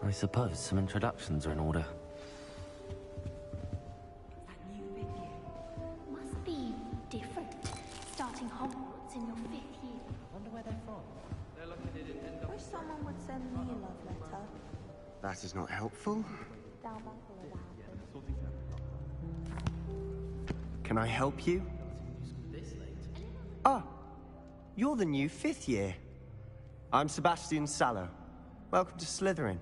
I suppose some introductions are in order. Must be different, starting Hogwarts in your 5th year. Wonder where they're from. They're looking at it and Wish someone would send me a love letter. That is not helpful. Down back a little. Can I help you? Ah, you're the new 5th year. I'm Sebastian Sallow. Welcome to Slytherin.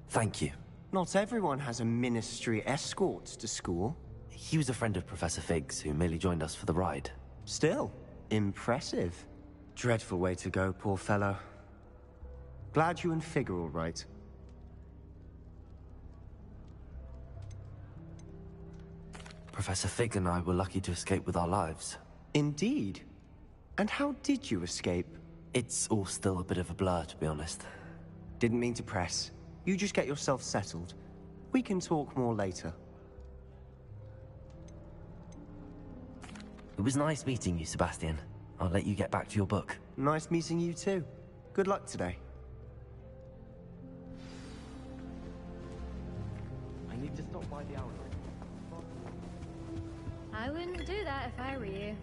Thank you. Not everyone has a ministry escort to school. He was a friend of Professor Fig's who merely joined us for the ride. Still, impressive. Dreadful way to go, poor fellow. Glad you and Fig are all right. Professor Fig and I were lucky to escape with our lives. Indeed. And how did you escape? It's all still a bit of a blur, to be honest. Didn't mean to press. You just get yourself settled. We can talk more later. It was nice meeting you, Sebastian. I'll let you get back to your book. Nice meeting you too. Good luck today. I need to stop by the outlet. I wouldn't do that if I were you.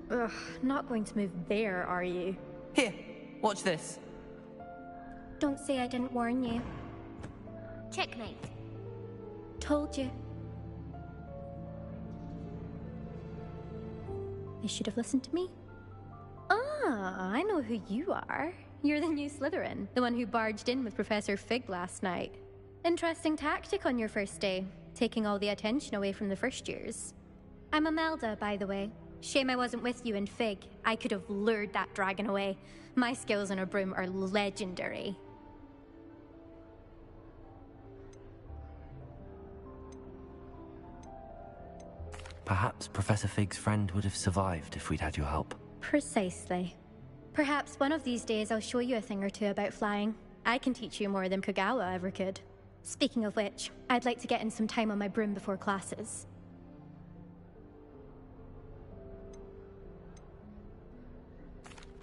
Ugh, not going to move there, are you? Here, watch this. Don't say I didn't warn you. Checkmate. Told you. You should have listened to me. Ah, I know who you are. You're the new Slytherin, the one who barged in with Professor Fig last night. Interesting tactic on your first day, taking all the attention away from the first years. I'm Imelda, by the way. Shame I wasn't with you in Fig. I could have lured that dragon away. My skills on a broom are legendary. Perhaps Professor Fig's friend would have survived if we'd had your help. Precisely. Perhaps one of these days I'll show you a thing or two about flying. I can teach you more than Kogawa ever could. Speaking of which, I'd like to get in some time on my broom before classes.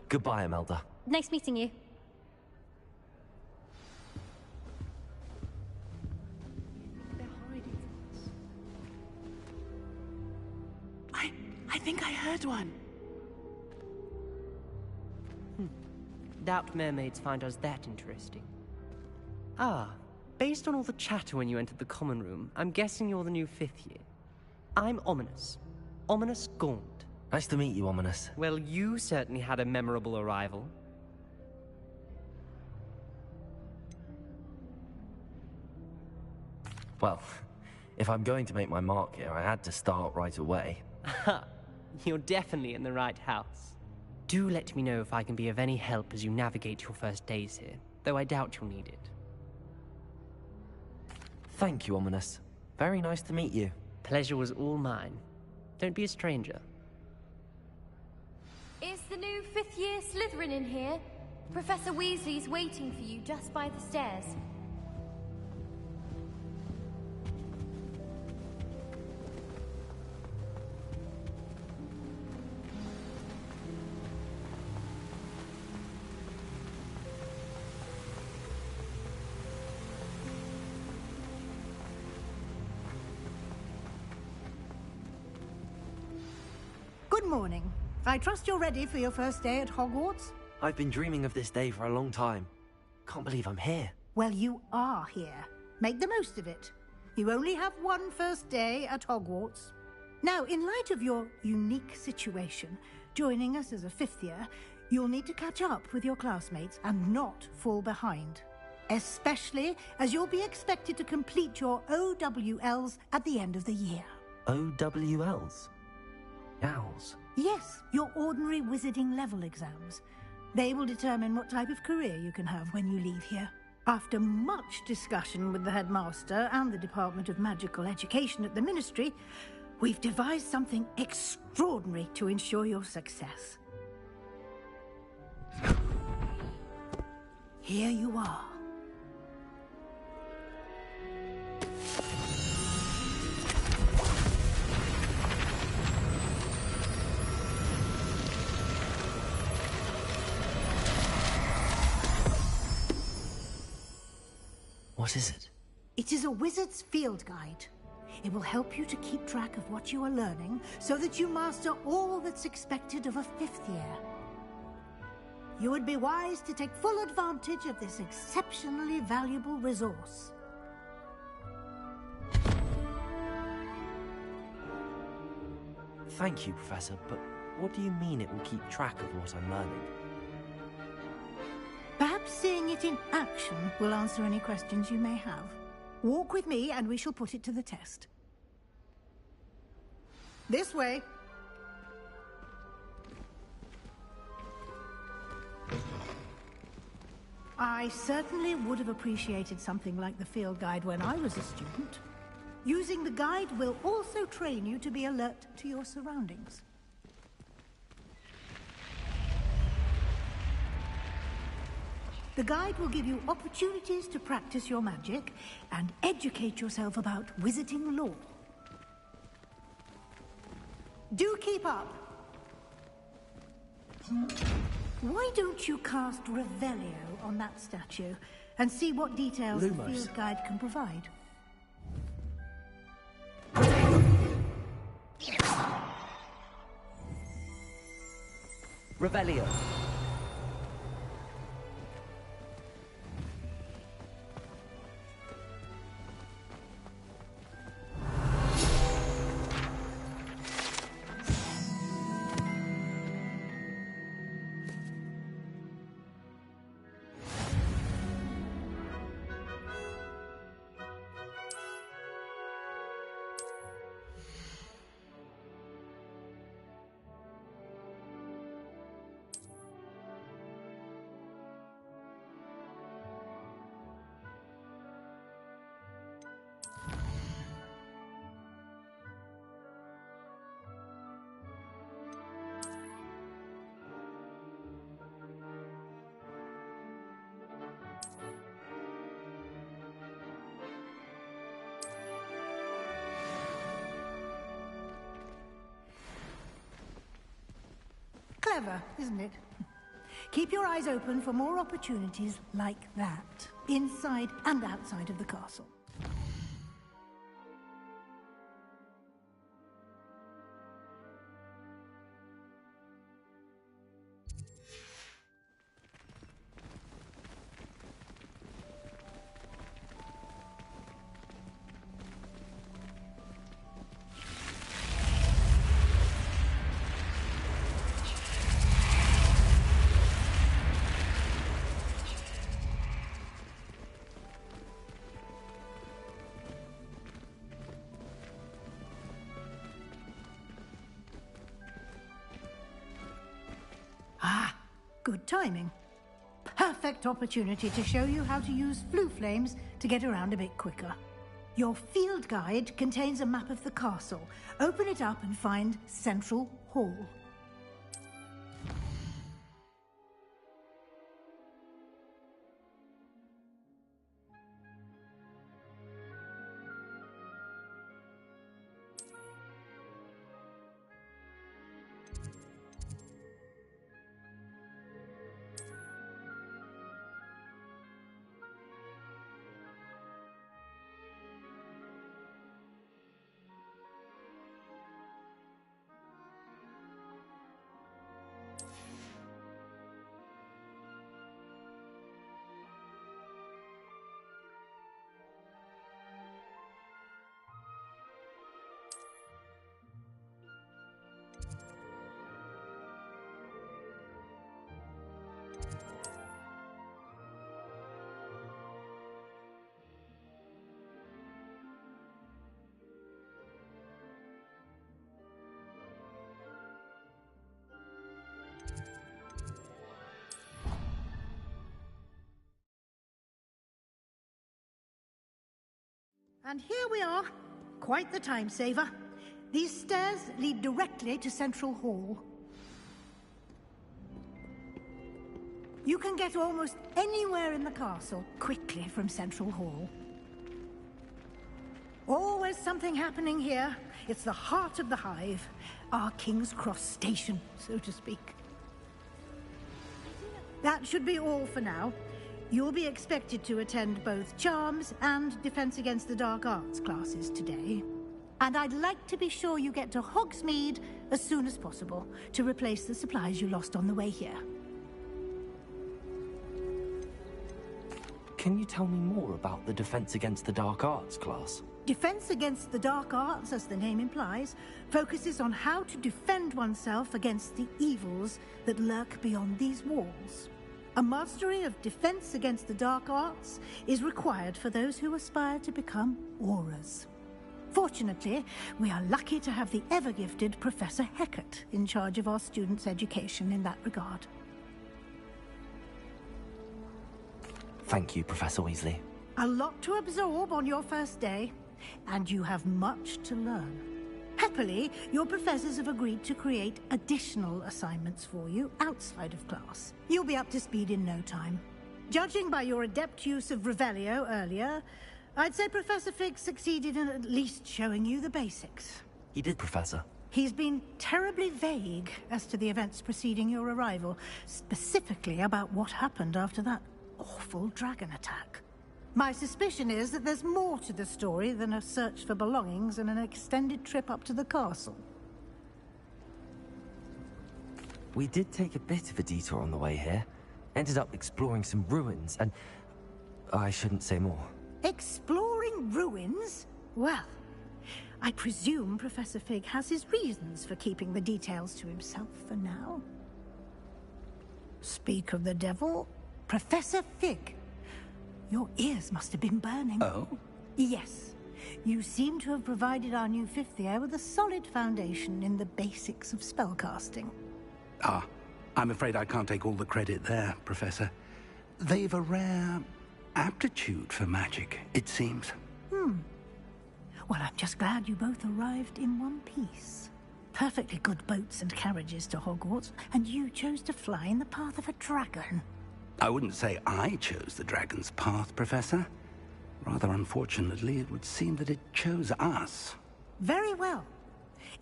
Goodbye, Imelda. Nice meeting you. They're hiding from us. I think I heard one. Doubt mermaids find us that interesting. Ah, based on all the chatter when you entered the common room, I'm guessing you're the new 5th year. I'm Ominous. Ominous Gaunt. Nice to meet you, Ominous. Well, you certainly had a memorable arrival. Well, if I'm going to make my mark here, I had to start right away. Aha, you're definitely in the right house. Do let me know if I can be of any help as you navigate your first days here, though I doubt you'll need it. Thank you, Ominous. Very nice to meet you. Pleasure was all mine. Don't be a stranger. Is the new 5th year Slytherin in here? Professor Weasley's waiting for you just by the stairs. Good morning. I trust you're ready for your first day at Hogwarts? I've been dreaming of this day for a long time. Can't believe I'm here. Well, you are here. Make the most of it. You only have one first day at Hogwarts. Now, in light of your unique situation, joining us as a 5th year, you'll need to catch up with your classmates and not fall behind. Especially as you'll be expected to complete your OWLs at the end of the year. OWLs? Owls? Yes, your ordinary wizarding level exams. They will determine what type of career you can have when you leave here. After much discussion with the headmaster and the Department of Magical Education at the Ministry, we've devised something extraordinary to ensure your success. Here you are. What is it? It is a wizard's field guide. It will help you to keep track of what you are learning so that you master all that's expected of a 5th year. You would be wise to take full advantage of this exceptionally valuable resource. Thank you, Professor, but what do you mean it will keep track of what I'm learning? Perhaps seeing it in action will answer any questions you may have. Walk with me and we shall put it to the test. This way. I certainly would have appreciated something like the field guide when I was a student. Using the guide will also train you to be alert to your surroundings. The guide will give you opportunities to practice your magic and educate yourself about wizarding lore. Do keep up. Why don't you cast Revelio on that statue and see what details the field guide can provide? Revelio. Clever, isn't it? Keep your eyes open for more opportunities like that, inside and outside of the castle. Good timing. Perfect opportunity to show you how to use flue flames to get around a bit quicker. Your field guide contains a map of the castle. Open it up and find Central Hall. And here we are. Quite the time saver. These stairs lead directly to Central Hall. You can get almost anywhere in the castle quickly from Central Hall. Always something happening here. It's the heart of the hive. Our King's Cross station, so to speak. That should be all for now. You'll be expected to attend both Charms and Defense Against the Dark Arts classes today. And I'd like to be sure you get to Hogsmeade as soon as possible to replace the supplies you lost on the way here. Can you tell me more about the Defense Against the Dark Arts class? Defense Against the Dark Arts, as the name implies, focuses on how to defend oneself against the evils that lurk beyond these walls. A mastery of Defense Against the Dark Arts is required for those who aspire to become Aurors. Fortunately, we are lucky to have the ever-gifted Professor Hecat in charge of our students' education in that regard. Thank you, Professor Weasley. A lot to absorb on your first day, and you have much to learn. Happily, your professors have agreed to create additional assignments for you outside of class. You'll be up to speed in no time. Judging by your adept use of Revelio earlier, I'd say Professor Fig succeeded in at least showing you the basics. He did, Professor. He's been terribly vague as to the events preceding your arrival, specifically about what happened after that awful dragon attack. My suspicion is that there's more to the story than a search for belongings and an extended trip up to the castle. We did take a bit of a detour on the way here. Ended up exploring some ruins and... I shouldn't say more. Exploring ruins? Well, I presume Professor Fig has his reasons for keeping the details to himself for now. Speak of the devil, Professor Fig. Your ears must have been burning. Oh? Yes. You seem to have provided our new fifth year with a solid foundation in the basics of spellcasting. Ah, I'm afraid I can't take all the credit there, Professor. They've a rare aptitude for magic, it seems. Well, I'm just glad you both arrived in one piece. Perfectly good boats and carriages to Hogwarts, and you chose to fly in the path of a dragon. I wouldn't say I chose the dragon's path, Professor. Rather unfortunately, it would seem that it chose us. Very well.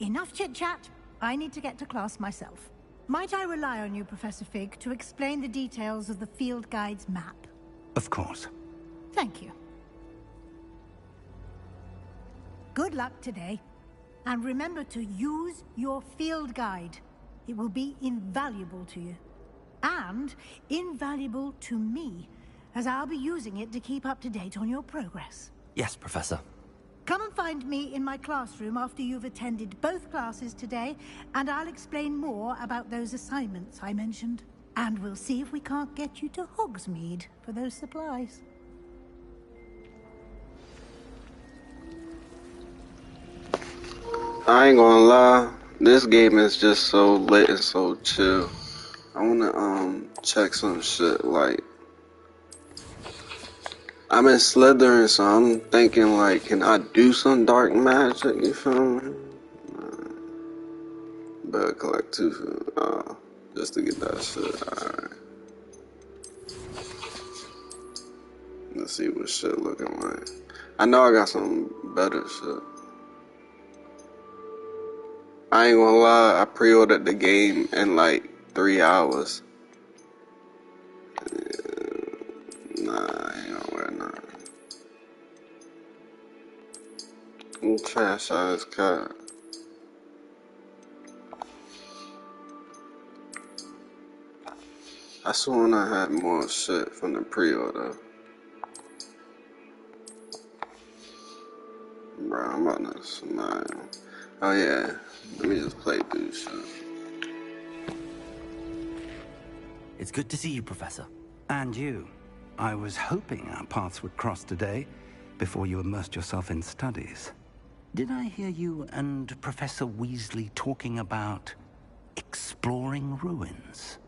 Enough chit-chat. I need to get to class myself. Might I rely on you, Professor Fig, to explain the details of the field guide's map? Of course. Thank you. Good luck today. And remember to use your field guide. It will be invaluable to you. And invaluable to me, as I'll be using it to keep up to date on your progress. Yes, Professor. Come and find me in my classroom after you've attended both classes today, and I'll explain more about those assignments I mentioned. And we'll see if we can't get you to Hogsmeade for those supplies. I ain't gonna lie, this game is just so lit and so chill. I wanna check some shit. Like, I'm in Slytherin, so I'm thinking like, can I do some dark magic? You feel me? Better collect 2 just to get that shit. Alright. Let's see what shit looking like. I know I got some better shit. I ain't gonna lie, I pre-ordered the game in like 3 hours. Nah, I ain't gonna wear none. I'm trash ass cat. I sworn I had more shit from the pre-order. Bro, I'm about to smile. Oh yeah, let me just play through shit. It's good to see you, Professor. And you. I was hoping our paths would cross today, before you immersed yourself in studies. Did I hear you and Professor Weasley talking about exploring ruins?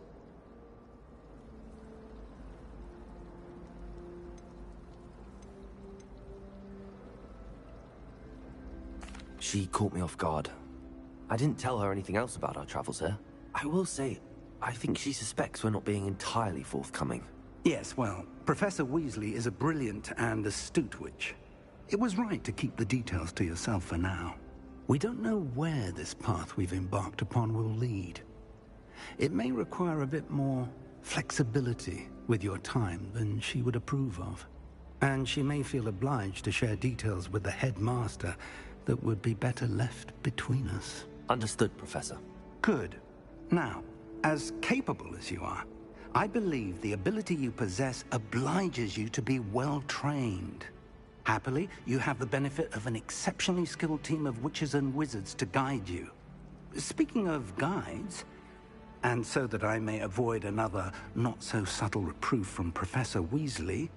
She caught me off guard. I didn't tell her anything else about our travels here. I will say, I think she suspects we're not being entirely forthcoming. Yes, well, Professor Weasley is a brilliant and astute witch. It was right to keep the details to yourself for now. We don't know where this path we've embarked upon will lead. It may require a bit more flexibility with your time than she would approve of. And she may feel obliged to share details with the headmaster that would be better left between us. Understood, Professor. Good. Now, as capable as you are, I believe the ability you possess obliges you to be well trained. Happily, you have the benefit of an exceptionally skilled team of witches and wizards to guide you. Speaking of guides, and so that I may avoid another not-so-subtle reproof from Professor Weasley,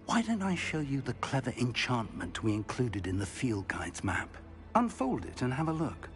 why don't I show you the clever enchantment we included in the field guide's map? Unfold it and have a look.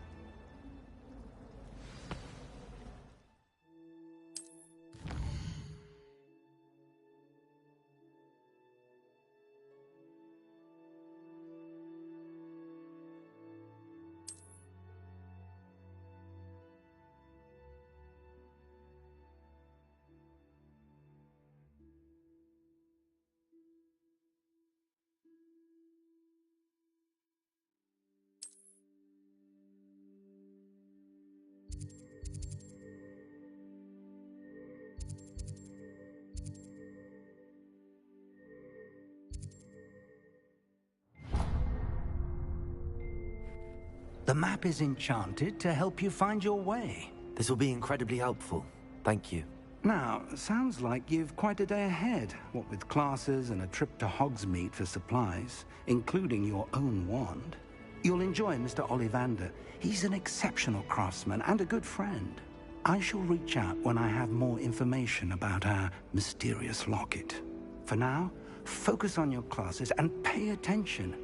The map is enchanted to help you find your way. This will be incredibly helpful. Thank you. Now, sounds like you've quite a day ahead, what with classes and a trip to Hogsmeade for supplies, including your own wand. You'll enjoy Mr. Ollivander. He's an exceptional craftsman and a good friend. I shall reach out when I have more information about our mysterious locket. For now, focus on your classes and pay attention.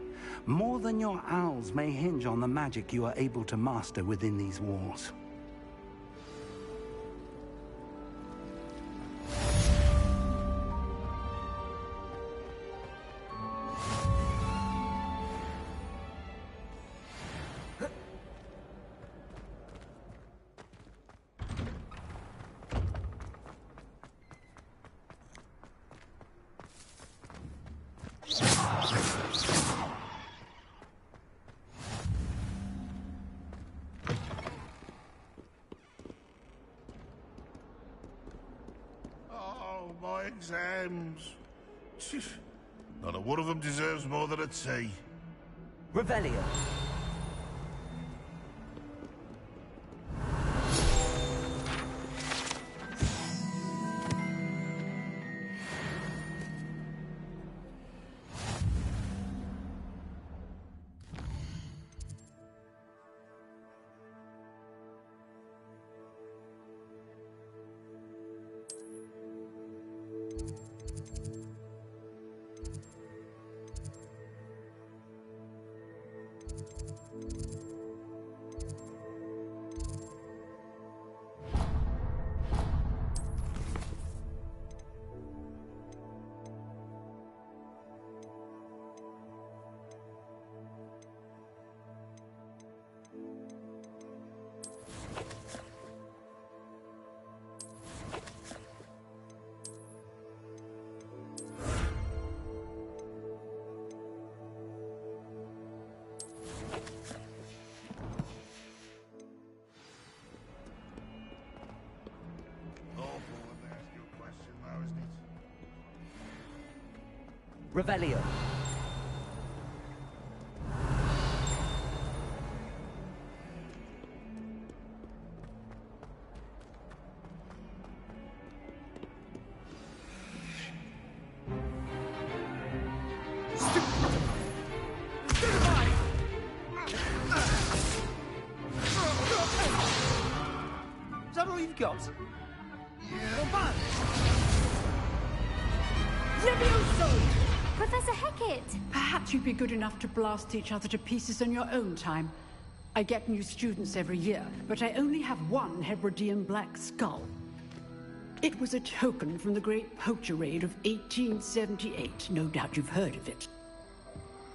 More than your owls may hinge on the magic you are able to master within these walls. Exams. Not a one of them deserves more than a T. Revelio. Revelio. Is that all you've got? Yeah. Levioso! Professor Hecat! Perhaps you'd be good enough to blast each other to pieces in your own time. I get new students every year, but I only have one Hebridean black skull. It was a token from the Great Poacher Raid of 1878. No doubt you've heard of it.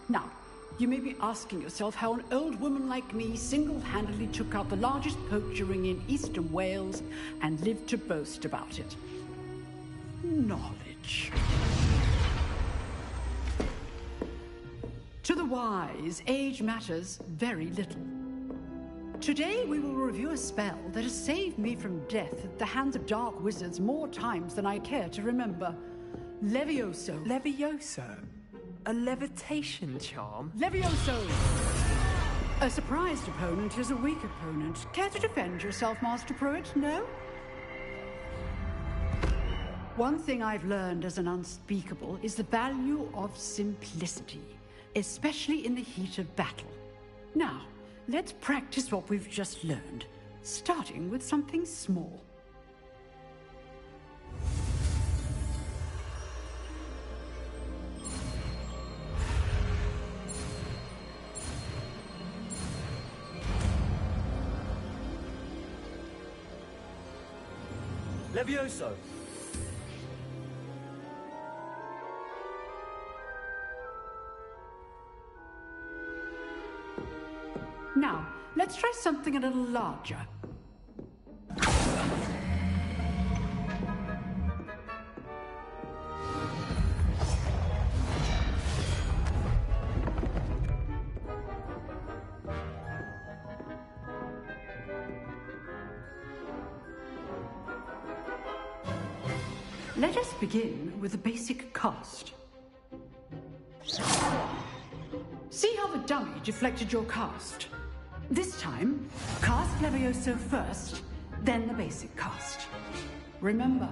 Now, you may be asking yourself how an old woman like me single-handedly took out the largest poacher ring in eastern Wales and lived to boast about it. Knowledge. To the wise, age matters very little. Today we will review a spell that has saved me from death at the hands of dark wizards more times than I care to remember. Levioso. Levioso? A levitation charm? Levioso! A surprised opponent is a weak opponent. Care to defend yourself, Master Pruitt? No? One thing I've learned as an unspeakable is the value of simplicity, especially in the heat of battle. Now, let's practice what we've just learned, starting with something small. Levioso! Now, let's try something a little larger. Let us begin with the basic cast. See how the dummy deflected your cast? This time, cast Levioso first, then the basic cast. Remember,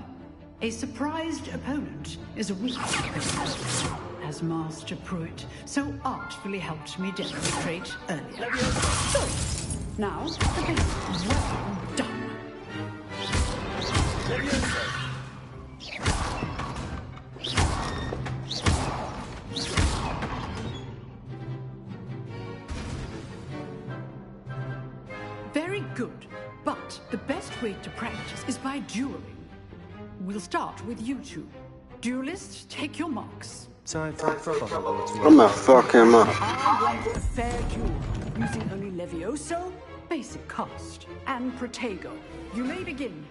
a surprised opponent is a weak opponent, as Master Pruitt so artfully helped me demonstrate earlier. So, now, the basic. Well done. Levioso! Very good, but the best way to practice is by dueling. We'll start with you two. Duelists, take your marks. I'm gonna fuck him up. I want a fair duel, using only Levioso, basic cast, and Protego. You may begin.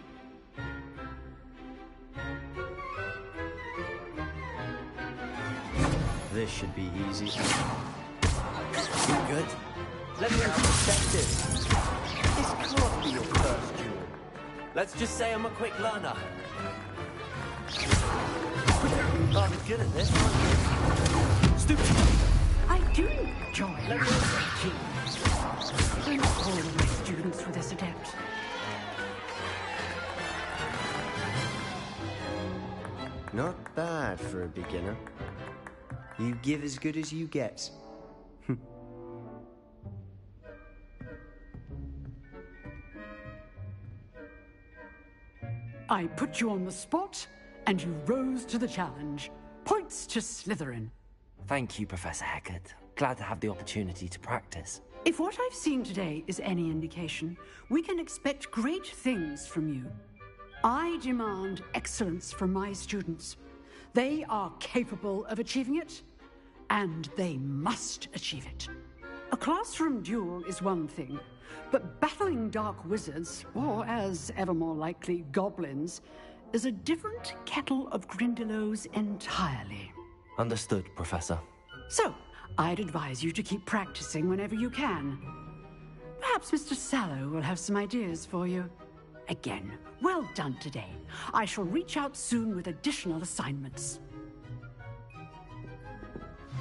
This should be easy. Good. Levioso, check this. This can't be your first duel. Let's just say I'm a quick learner. You're rather good at this, aren't you? Stupid. I do enjoy teaching. I'm all of my students were this adept. Not bad for a beginner. You give as good as you get. I put you on the spot, and you rose to the challenge. Points to Slytherin. Thank you, Professor Hecat. Glad to have the opportunity to practice. If what I've seen today is any indication, we can expect great things from you. I demand excellence from my students. They are capable of achieving it, and they must achieve it. A classroom duel is one thing, but battling dark wizards, or as ever more likely, goblins, is a different kettle of Grindylows entirely. Understood, Professor. So, I'd advise you to keep practicing whenever you can. Perhaps Mr. Sallow will have some ideas for you. Again, well done today. I shall reach out soon with additional assignments.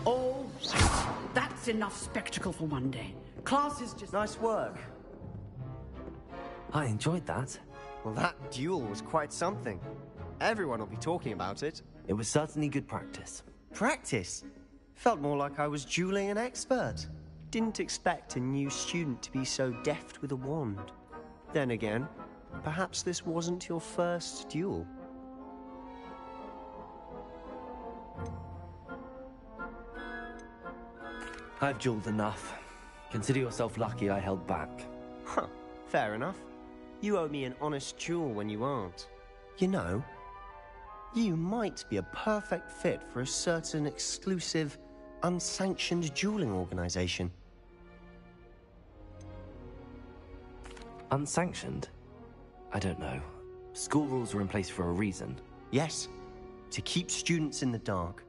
All right. That's enough spectacle for one day. Class is just... Nice work. I enjoyed that. Well, that duel was quite something. Everyone will be talking about it. It was certainly good practice. Practice? Felt more like I was dueling an expert. Didn't expect a new student to be so deft with a wand. Then again, perhaps this wasn't your first duel. I've dueled enough. Consider yourself lucky I held back. Huh, fair enough. You owe me an honest duel when you aren't. You know, you might be a perfect fit for a certain exclusive, unsanctioned dueling organization. Unsanctioned? I don't know. School rules were in place for a reason. Yes, to keep students in the dark.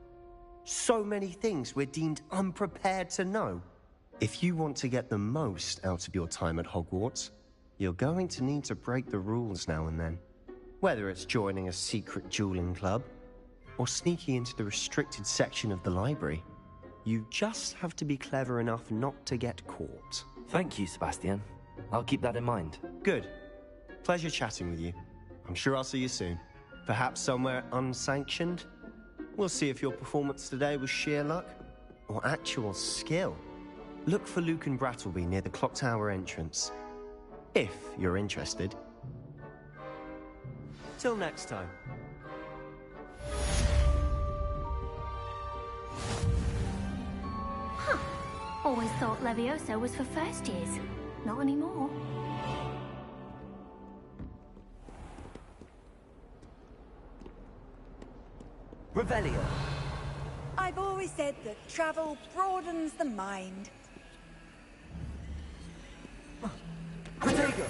So many things we're deemed unprepared to know. If you want to get the most out of your time at Hogwarts, you're going to need to break the rules now and then. Whether it's joining a secret dueling club, or sneaking into the restricted section of the library, you just have to be clever enough not to get caught. Thank you, Sebastian. I'll keep that in mind. Good. Pleasure chatting with you. I'm sure I'll see you soon. Perhaps somewhere unsanctioned? We'll see if your performance today was sheer luck or actual skill. Look for Luke and Brattleby near the clock tower entrance, if you're interested. Till next time. Huh. Always thought Leviosa was for first years. Not anymore. Revelio. I've always said that travel broadens the mind. Protego.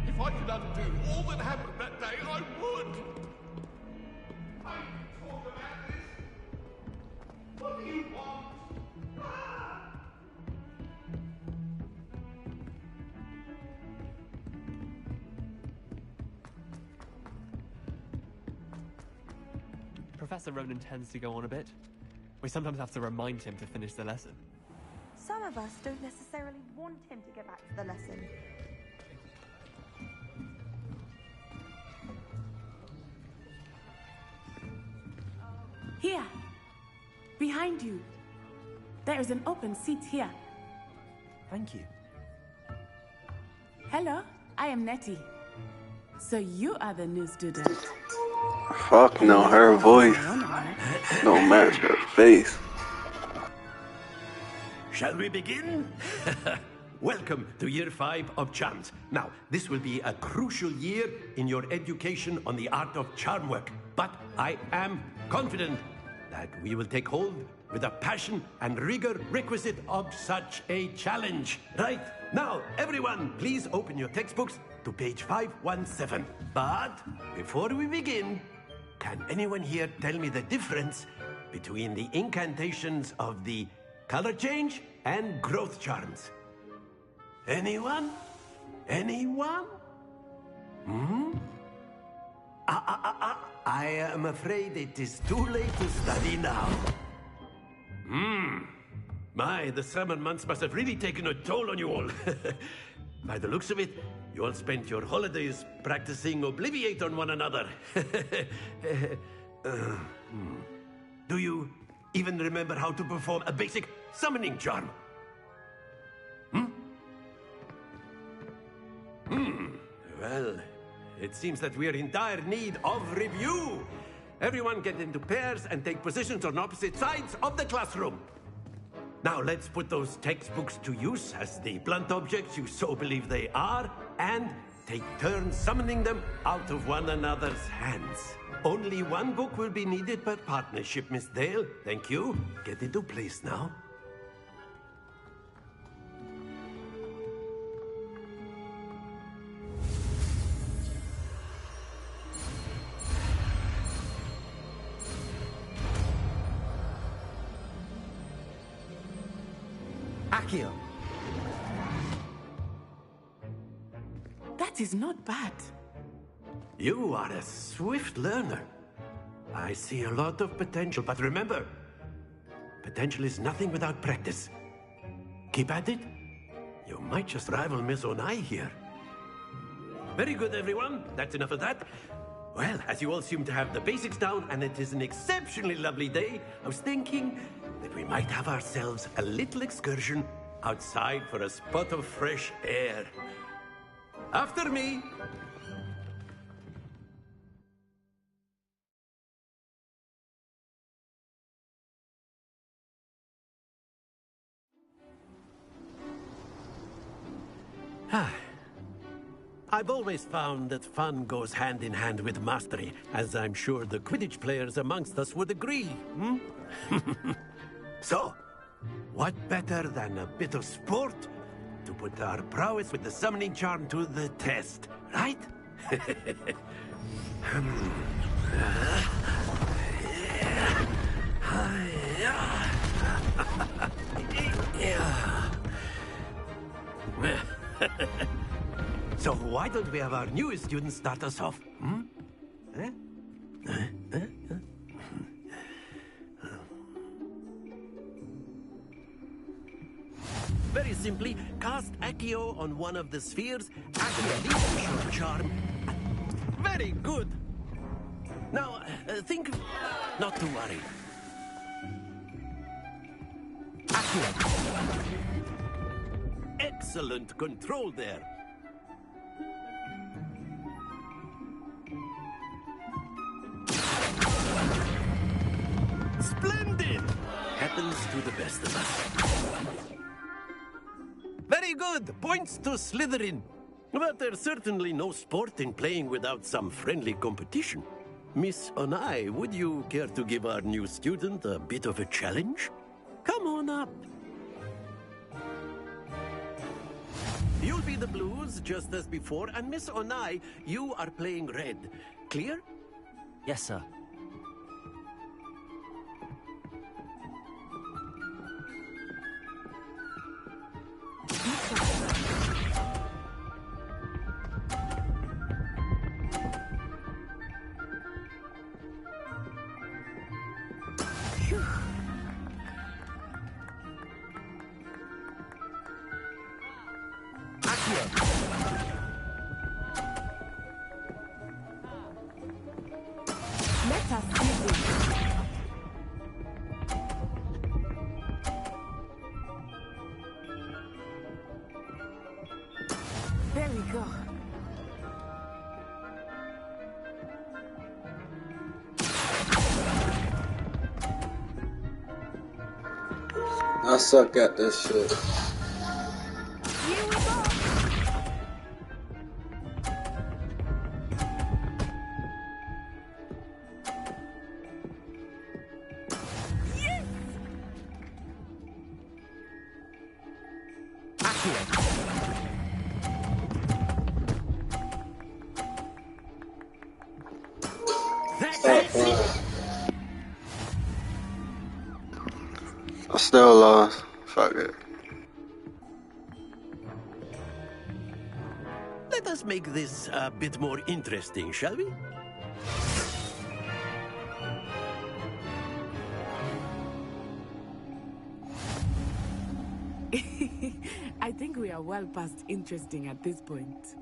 If I could undo all that happened that day, I would! I can talk about this! What do you want? Professor Ronan tends to go on a bit. We sometimes have to remind him to finish the lesson. Some of us don't necessarily want him to go back to the lesson. Here, behind you. There is an open seat here. Thank you. Hello, I am Nettie. So you are the new student. Fuck no, her voice don't match her face. Shall we begin? Welcome to Year 5 of Charms. Now, this will be a crucial year in your education on the art of charm work. But I am confident that we will take hold with the passion and rigor requisite of such a challenge. Right, now, everyone, please open your textbooks to page 517. But before we begin, can anyone here tell me the difference between the incantations of the color change and growth charms? Anyone? Anyone? I am afraid it is too late to study now. My, the summer months must have really taken a toll on you all. By the looks of it, you all spent your holidays practicing Obliviate on one another. Do you even remember how to perform a basic summoning charm? Well, it seems that we are in dire need of review. Everyone get into pairs and take positions on opposite sides of the classroom. Now let's put those textbooks to use as the blunt objects you so believe they are, and take turns summoning them out of one another's hands. Only one book will be needed per partnership, Miss Dale. Thank you. Get into place now. Accio. That is not bad. You are a swift learner. I see a lot of potential, but remember, potential is nothing without practice. Keep at it. You might just rival Miss Onai here. Very good, everyone. That's enough of that. Well, as you all seem to have the basics down, and it is an exceptionally lovely day, I was thinking that we might have ourselves a little excursion outside for a spot of fresh air. After me. I've always found that fun goes hand in hand with mastery, as I'm sure the Quidditch players amongst us would agree, hmm? So, what better than a bit of sport to put our prowess with the summoning charm to the test, right? So why don't we have our newest student start us off? Hmm? Very simply, cast Accio on one of the spheres and release your charm. Very good. Now, think not to worry. Accio. Excellent control there. Splendid! Happens to the best of us. Very good! Points to Slytherin. But there's certainly no sport in playing without some friendly competition. Miss Onai, would you care to give our new student a bit of a challenge? Come on up. You'll be the blues, just as before, and Miss Onai, you are playing red. Clear? Yes, sir. Let us see this. There we go. I suck at this shit. I still lost. Fuck it. Let us make this a bit more interesting, shall we? I think we are well past interesting at this point.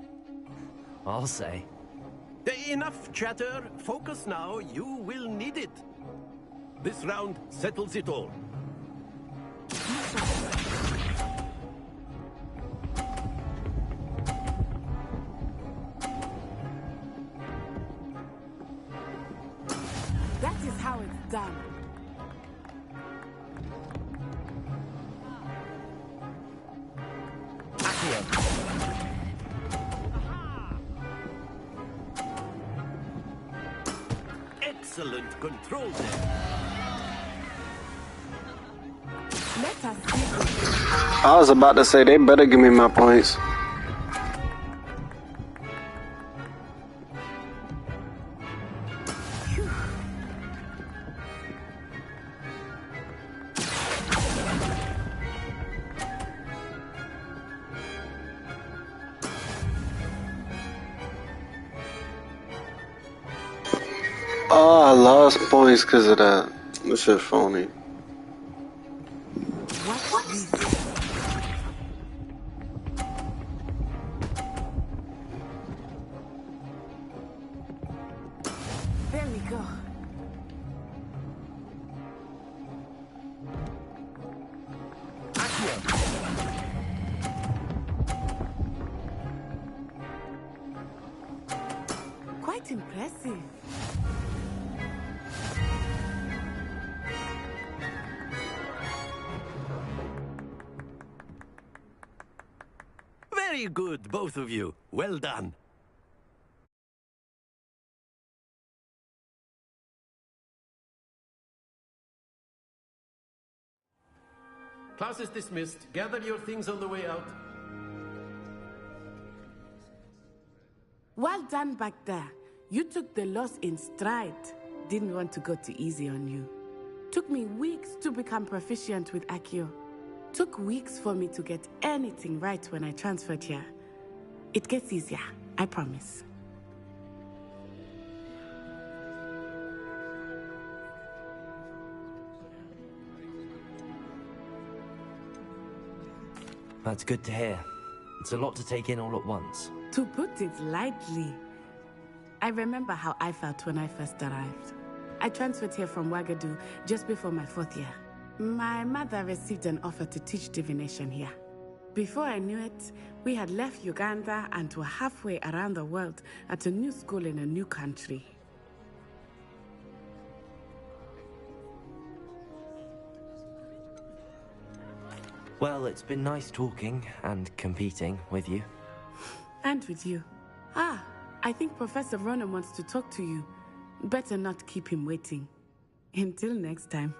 I'll say. Enough chatter. Focus now. You will need it. This round settles it all. That is how it's done. Excellent control there. Let us see. I was about to say they better give me my points. Oh, I lost points because of that. This shit phony. There we go. Quite impressive. Very good, both of you. Well done. Class is dismissed. Gather your things on the way out. Well done back there. You took the loss in stride. Didn't want to go too easy on you. Took me weeks to become proficient with Accio. Took weeks for me to get anything right when I transferred here. It gets easier, I promise. That's good to hear. It's a lot to take in all at once. To put it lightly, I remember how I felt when I first arrived. I transferred here from Wagadu just before my 4th year. My mother received an offer to teach divination here. Before I knew it, we had left Uganda and were halfway around the world at a new school in a new country. Well, it's been nice talking and competing with you. And with you. I think Professor Ronan wants to talk to you. Better not keep him waiting. Until next time.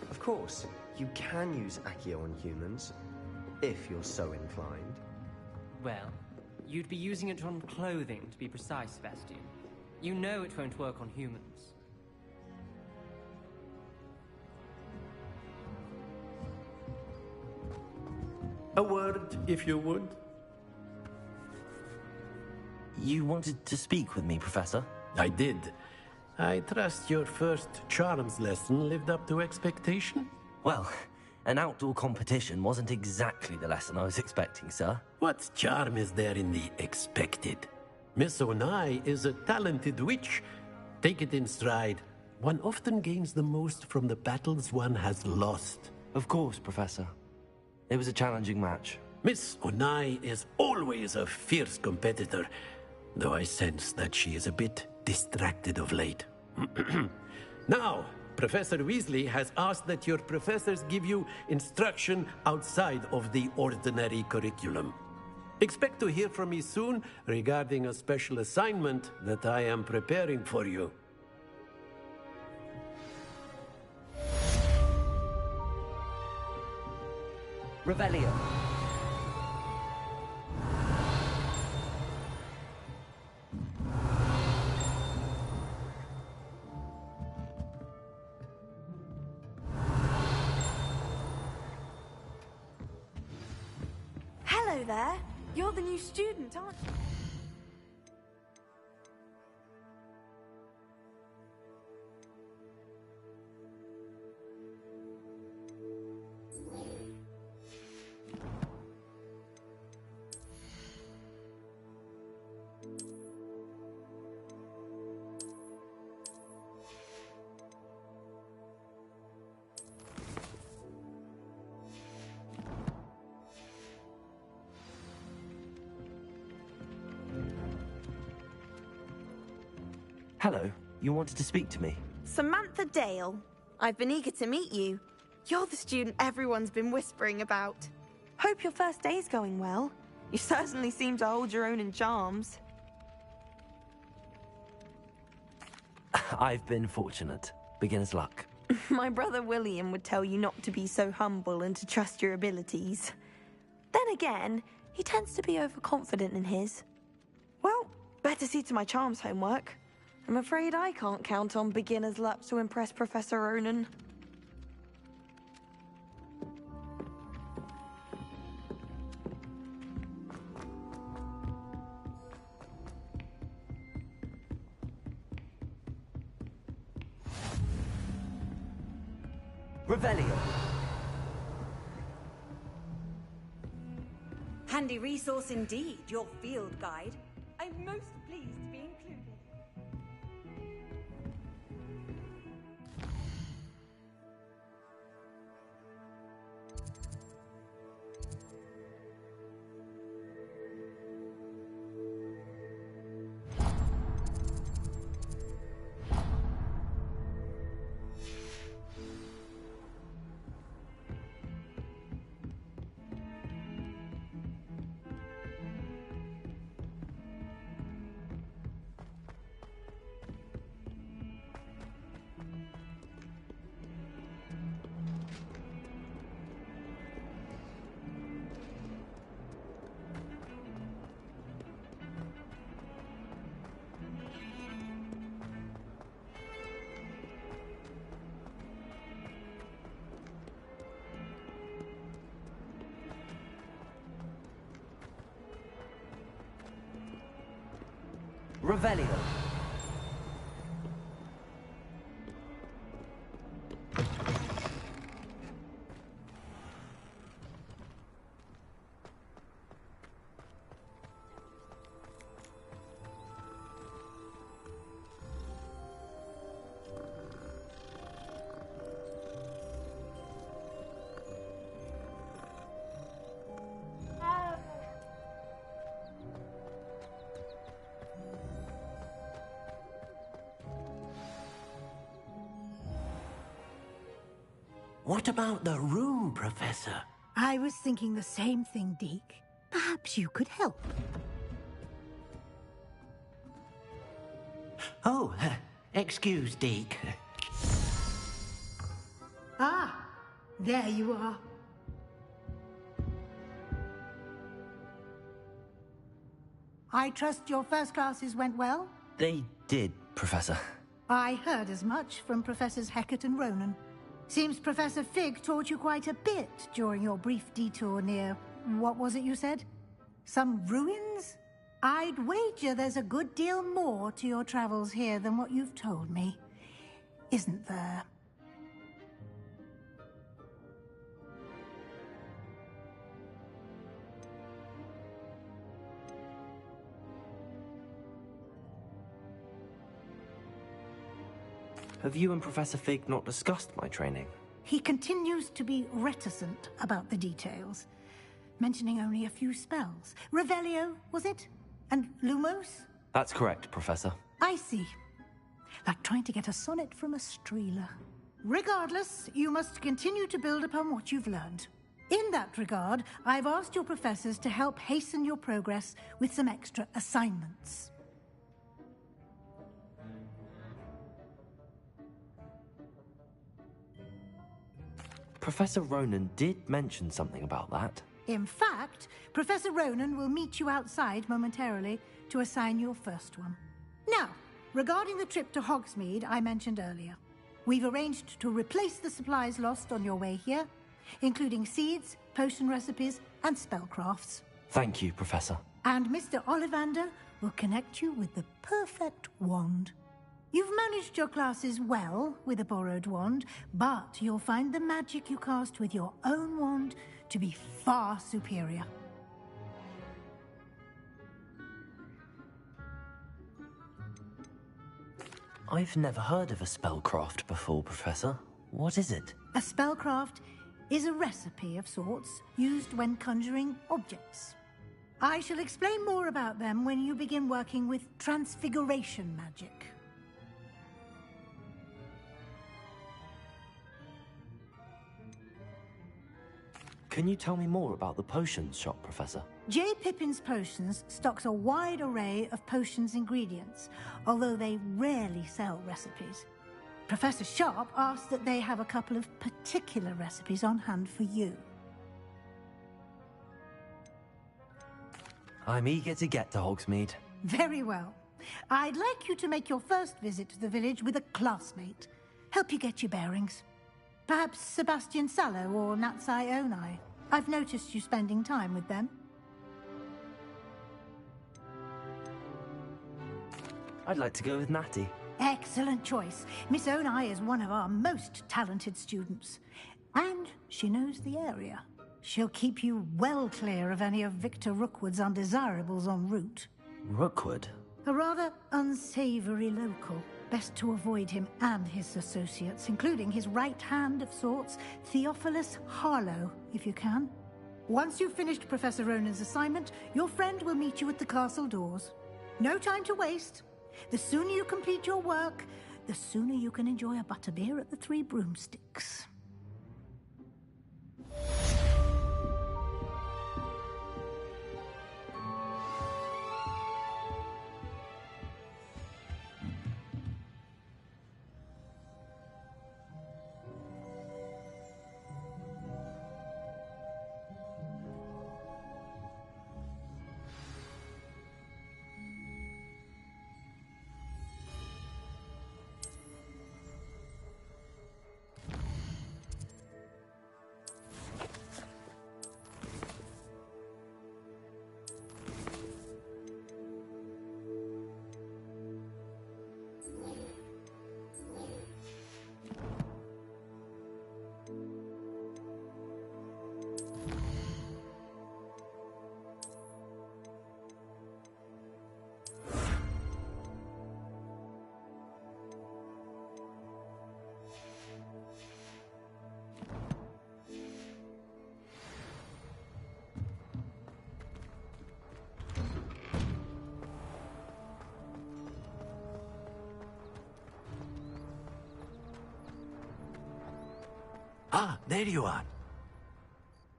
Of course, you can use Accio on humans, if you're so inclined. Well, you'd be using it on clothing, to be precise, Sebastian. You know it won't work on humans. A word, if you would. You wanted to speak with me, Professor? I did. I trust your first charms lesson lived up to expectation? Well, an outdoor competition wasn't exactly the lesson I was expecting, sir. What charm is there in the expected? Miss Onai is a talented witch. Take it in stride. One often gains the most from the battles one has lost. Of course, Professor. It was a challenging match. Miss Onai is always a fierce competitor, though I sense that she is a bit distracted of late. Now, Professor Weasley has asked that your professors give you instruction outside of the ordinary curriculum. Expect to hear from me soon regarding a special assignment that I am preparing for you. Revelio. Hello there. You're the new student, aren't you? Hello, you wanted to speak to me? Samantha Dale. I've been eager to meet you. You're the student everyone's been whispering about. Hope your first day's going well. You certainly seem to hold your own in charms. I've been fortunate. Beginner's luck. My brother William would tell you not to be so humble and to trust your abilities. Then again, he tends to be overconfident in his. Well, better see to my charms homework. I'm afraid I can't count on beginner's luck to impress Professor Ronan. Revelio. Handy resource indeed, your field guide. I'm most pleased to be included. Revelio. What about the room, Professor? I was thinking the same thing, Deke. Perhaps you could help. Oh, excuse, Deke. Ah, there you are. I trust your first classes went well? They did, Professor. I heard as much from Professors Hecat and Ronan. Seems Professor Fig taught you quite a bit during your brief detour near... what was it you said? Some ruins? I'd wager there's a good deal more to your travels here than what you've told me. Isn't there? Have you and Professor Fig not discussed my training? He continues to be reticent about the details, mentioning only a few spells. Revelio, was it? And Lumos? That's correct, Professor. I see. Like trying to get a sonnet from a streeler. Regardless, you must continue to build upon what you've learned. In that regard, I've asked your professors to help hasten your progress with some extra assignments. Professor Ronan did mention something about that. In fact, Professor Ronan will meet you outside momentarily to assign your first one. Now, regarding the trip to Hogsmeade I mentioned earlier, we've arranged to replace the supplies lost on your way here, including seeds, potion recipes, and spellcrafts. Thank you, Professor. And Mr. Ollivander will connect you with the perfect wand. You've managed your classes well with a borrowed wand, but you'll find the magic you cast with your own wand to be far superior. I've never heard of a spellcraft before, Professor. What is it? A spellcraft is a recipe of sorts used when conjuring objects. I shall explain more about them when you begin working with transfiguration magic. Can you tell me more about the potions shop, Professor? J. Pippin's Potions stocks a wide array of potions ingredients, although they rarely sell recipes. Professor Sharp asked that they have a couple of particular recipes on hand for you. I'm eager to get to Hogsmeade. Very well. I'd like you to make your first visit to the village with a classmate. Help you get your bearings. Perhaps Sebastian Sallow or Natsai Onai. I've noticed you spending time with them. I'd like to go with Natty. Excellent choice. Miss Onai is one of our most talented students. And she knows the area. She'll keep you well clear of any of Victor Rookwood's undesirables en route. Rookwood? A rather unsavory local. Best to avoid him and his associates, including his right hand of sorts, Theophilus Harlow, if you can. Once you've finished Professor Ronan's assignment, your friend will meet you at the castle doors. No time to waste. The sooner you complete your work, the sooner you can enjoy a butterbeer at the Three Broomsticks. Ah, there you are.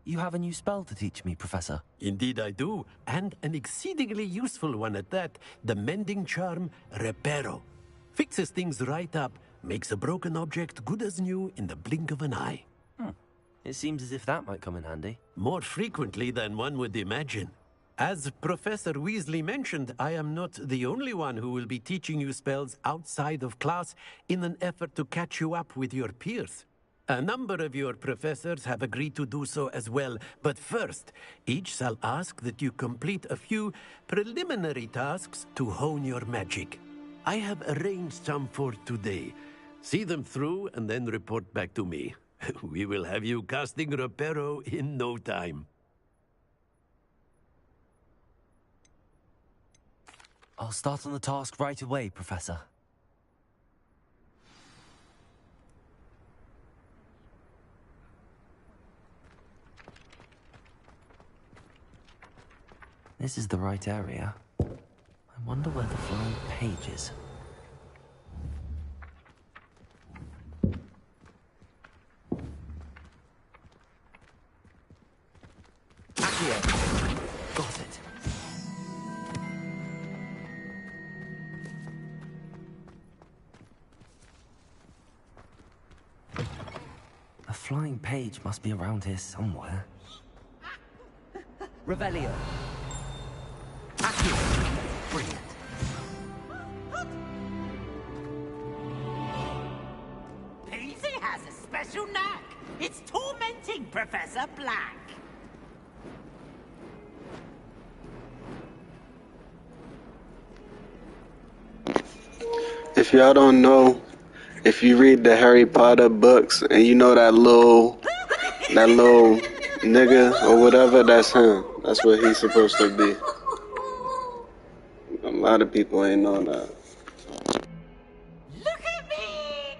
You have a new spell to teach me, Professor. Indeed I do, and an exceedingly useful one at that. The mending charm, Reparo. Fixes things right up, makes a broken object good as new in the blink of an eye. It seems as if that might come in handy. More frequently than one would imagine. As Professor Weasley mentioned, I am not the only one who will be teaching you spells outside of class in an effort to catch you up with your peers. A number of your professors have agreed to do so as well, but first, each shall ask that you complete a few preliminary tasks to hone your magic. I have arranged some for today. See them through and then report back to me. We will have you casting Reparo in no time. I'll start on the task right away, Professor. This is the right area. I wonder where the flying page is. Accio! Got it. A flying page must be around here somewhere. Revelio. Accio! Brilliant. Peasy has a special knack. It's tormenting Professor Black. If y'all don't know, if you read the Harry Potter books and you know that little nigga or whatever, that's him. That's what he's supposed to be. A lot of people ain't know that. Look at me!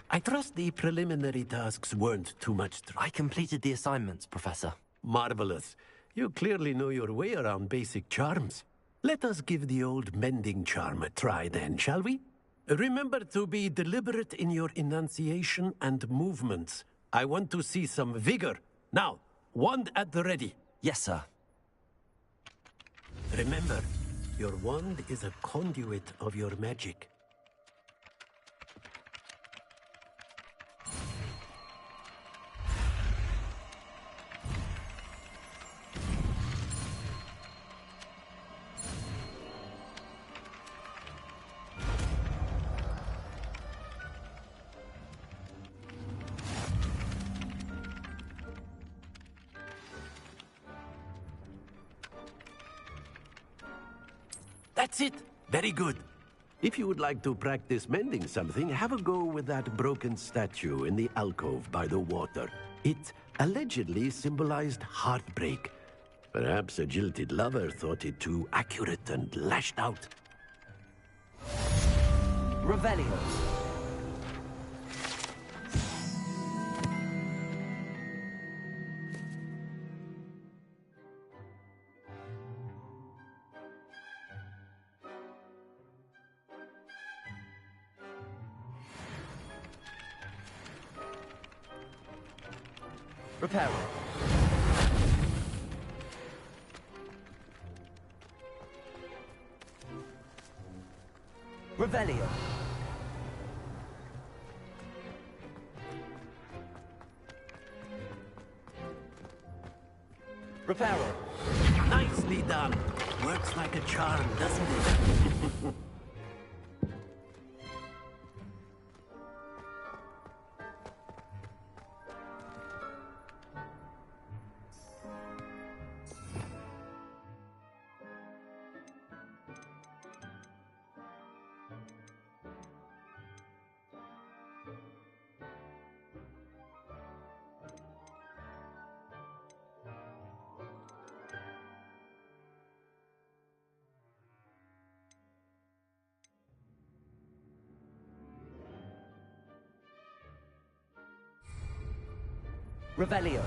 I trust the preliminary tasks weren't too much trouble. I completed the assignments, Professor. Marvelous. You clearly know your way around basic charms. Let us give the old mending charm a try then, shall we? Remember to be deliberate in your enunciation and movements. I want to see some vigor. Now, wand at the ready. Yes, sir. Remember, your wand is a conduit of your magic. That's it. Very good. If you would like to practice mending something, have a go with that broken statue in the alcove by the water. It allegedly symbolized heartbreak. Perhaps a jilted lover thought it too accurate and lashed out. Revelio. Reparo. Revelio. Reparo. Nicely done. Works like a charm, doesn't it? Revelio.